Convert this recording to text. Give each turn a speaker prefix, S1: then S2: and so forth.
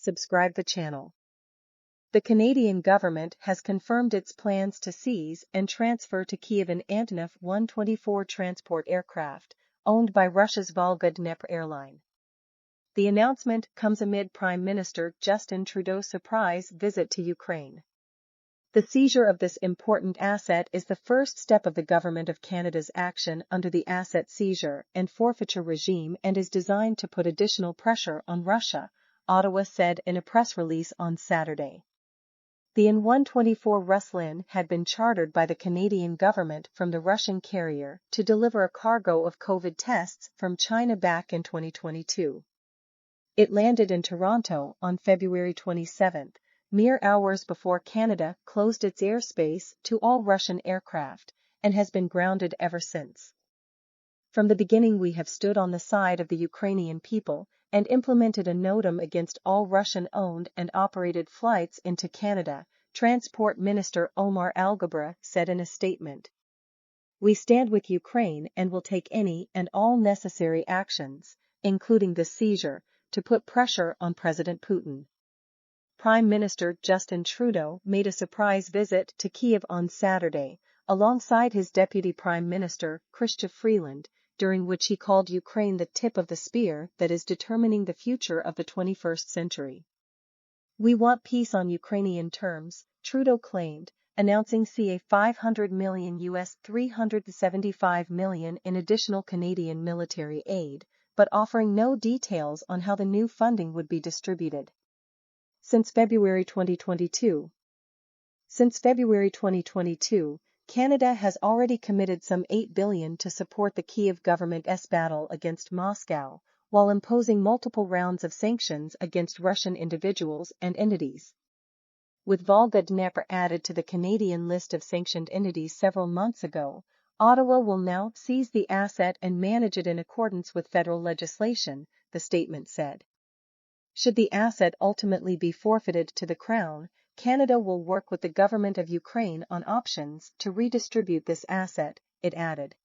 S1: subscribe the channel. The Canadian government has confirmed its plans to seize and transfer to Kiev an An-124 transport aircraft, owned by Russia's Volga-Dnepr airline. The announcement comes amid Prime Minister Justin Trudeau's surprise visit to Ukraine. The seizure of this important asset is the first step of the Government of Canada's action under the asset seizure and forfeiture regime and is designed to put additional pressure on Russia, Ottawa said in a press release on Saturday. The An-124 Ruslan had been chartered by the Canadian government from the Russian carrier to deliver a cargo of COVID tests from China back in 2022. It landed in Toronto on February 27, mere hours before Canada closed its airspace to all Russian aircraft, and has been grounded ever since. From the beginning we have stood on the side of the Ukrainian people and implemented a NOTAM against all Russian-owned and operated flights into Canada, Transport Minister Omar Alghabra said in a statement. We stand with Ukraine and will take any and all necessary actions, including the seizure, to put pressure on President Putin. Prime Minister Justin Trudeau made a surprise visit to Kiev on Saturday, alongside his Deputy Prime Minister, Chrystia Freeland, during which he called Ukraine the tip of the spear that is determining the future of the 21st century. We want peace on Ukrainian terms, Trudeau claimed, announcing $500 million $375 million in additional Canadian military aid, but offering no details on how the new funding would be distributed. Since February 2022, Canada has already committed some $8 billion to support the Kiev government's battle against Moscow, while imposing multiple rounds of sanctions against Russian individuals and entities. With Volga-Dnepr added to the Canadian list of sanctioned entities several months ago, Ottawa will now seize the asset and manage it in accordance with federal legislation, the statement said. Should the asset ultimately be forfeited to the Crown, Canada will work with the government of Ukraine on options to redistribute this asset, it added.